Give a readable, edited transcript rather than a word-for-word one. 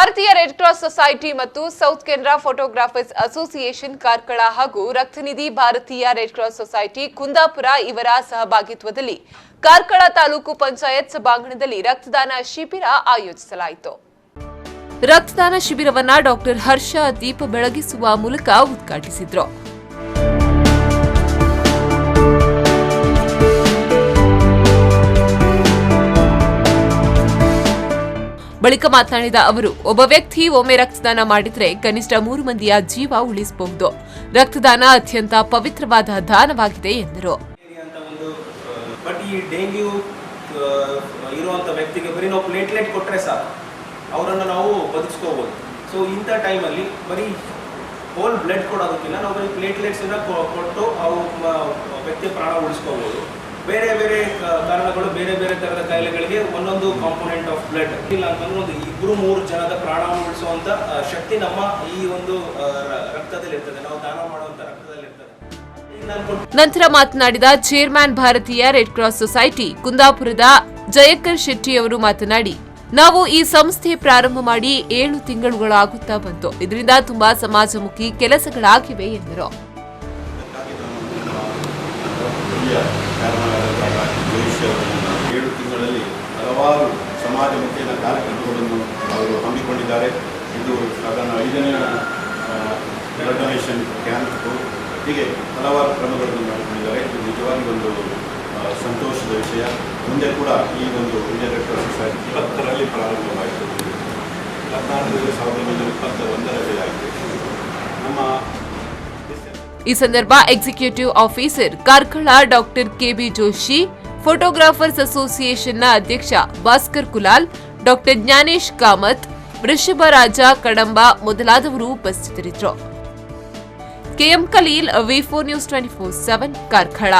ಭಾರತೀಯ red cross society ಮತ್ತು south Canara photographers association Karkala ಹಾಗೂ ರಕ್ತನಿಧಿ ಭಾರತೀಯ ರೆಡ್ ಕ್ರಾಸ್ ಸೊಸೈಟಿ ಕುಂದಾಪುರ ಇವರ ಸಹಭಾಗಿತ್ವದಲ್ಲಿ ಕಾರ್ಕಳ ತಾಲೂಕು ಪಂಚಾಯತ್ ಸಭಾಂಗಣದಲ್ಲಿ ರಕ್ತದಾನ ಶಿಬಿರ ಆಯೋಜಿಸಲಾಯಿತು. ರಕ್ತದಾನ ಶಿಬಿರವನ್ನ ಡಾಕ್ಟರ್ ಹರ್ಷ ದೀಪ ಬೆಳಗಿಸುವ ಮೂಲಕ ಉದ್ಘಾಟಿಸಿದರು. ಬಳಿಕ ಮಾತನಾಡಿದ ಅವರು, ಒಬ್ಬ ವ್ಯಕ್ತಿ ಒಮ್ಮೆ ರಕ್ತದಾನ ಮಾಡಿದರೆ ಕನಿಷ್ಠ 3 ಮಂದಿಯ ಜೀವ ಉಳಿಸಬಹುದು. ರಕ್ತದಾನ ಅತ್ಯಂತ ಪವಿತ್ರವಾದ ದಾನವಾಗಿದೆ ಎಂದರು. ಬಟ್ ಈ ಡೆಂಗ್ಯೂ ಇರುವಂತ ವ್ಯಕ್ತಿಗೆ ಬರೀ ನಾವು ಪ್ಲೇಟ್ಲೆಟ್ ಕೊಟ್ಟರೆ ಸಾಕು, ಅವರನ್ನು ನಾವು ಬದುಕಿಸ್ಕೋಬಹುದು. ಸೊ ಇಂಥ ಟೈಮಲ್ಲಿ ಬರೀ ಹೋಲ್ ಬ್ಲಡ್ ಕೊಡೋದಕ್ಕಿಂತ ನಾವು ಬರೀ ಪ್ಲೇಟ್ಲೆಟ್ಸ್ ಕೊಟ್ಟು ಅವು ವ್ಯಕ್ತಿಯ ಪ್ರಾಣ ಉಳಿಸ್ಕೋಬಹುದು. ಬೇರೆ ಬೇರೆ ಕಾರಣಗಳು, ಬೇರೆ ಬೇರೆ ತರದ ಕಾಯಿಲೆಗಳಿಗೆ ಒಂದೊಂದು ಕಾಂಪೋನೆಂಟ್ ಆಫ್ ಬ್ಲಡ್ ಇಲ್ಲ ಅಂತಂದ್ರೆ ಒಂದು 2-3 ಜನದ ಪ್ರಾಣ ಉಳಿಸುವಂತ ಶಕ್ತಿ ನಮ್ಮ ಈ ಒಂದು ರಕ್ತದಲ್ಲಿ ಇರ್ತದೆ, ನಾವು ದಾನ ಮಾಡುವಂತ ರಕ್ತದಲ್ಲಿ ಇರ್ತದೆ. ನಂತರ ಮಾತನಾಡಿದ ಚೇರ್ಮನ್ ಭಾರತೀಯ ರೆಡ್ ಕ್ರಾಸ್ ಸೊಸೈಟಿ ಕುಂದಾಪುರದ ಜಯಕರ್ ಶೆಟ್ಟಿ ಅವರು ಮಾತನಾಡಿ, ನಾವು ಈ ಸಂಸ್ಥೆ ಪ್ರಾರಂಭ ಮಾಡಿ 7 ತಿಂಗಳುಗಳಾಗುತ್ತಾ ಬಂತು. ಇದರಿಂದ ತುಂಬಾ ಸಮಾಜಮುಖಿ ಕೆಲಸಗಳಾಗಿವೆ ಎಂದರು. ಏಳು ತಿಂಗಳಲ್ಲಿ ಹಲವಾರು ಸಮಾಜಮುಖಿ ಕಾರ್ಯಕ್ರಮಗಳನ್ನು ಅವರು ಹಮ್ಮಿಕೊಂಡಿದ್ದಾರೆ. ಇದು ಅದನ್ನು 5ನೇ ಬ್ಲಡ್ ಡೊನೇಷನ್ ಕ್ಯಾಂಪ್ ಹೀಗೆ ಹಲವಾರು ಕ್ರಮಗಳನ್ನು ಮಾಡಿಕೊಂಡಿದ್ದಾರೆ. ಇದು ನಿಜವಾಗಿ ಒಂದು ಸಂತೋಷದ ವಿಷಯ. ಮುಂದೆ ಕೂಡ ಈ ಒಂದು ಇಂಡಿಯನ್ ರೆಡ್ ಕ್ರಾಸ್ ಸೊಸೈಟಿ 20ರಲ್ಲಿ ಪ್ರಾರಂಭವಾಯಿತು, 1921ರಲ್ಲಿ ಆಯಿತು. ನಮ್ಮ ಈ ಸಂದರ್ಭ executive officer Karkala doctor KB Joshi, photographers ಅಸೋಸಿಯೇಷನ್ನ ಅಧ್ಯಕ್ಷ ಭಾಸ್ಕರ್ ಕುಲಾಲ್, ಡಾಕ್ಟರ್ ಜ್ಞಾನೇಶ್ ಕಾಮತ್, ವೃಷಭರಾಜ ಕಡಂಬ ಮೊದಲಾದವರು ಉಪಸ್ಥಿತರಿದ್ದರು. ಕೆಎಂ ಖಲೀಲ್, ವಿ4 ನ್ಯೂಸ್ 24/7 ಕಾರ್ಕಳ.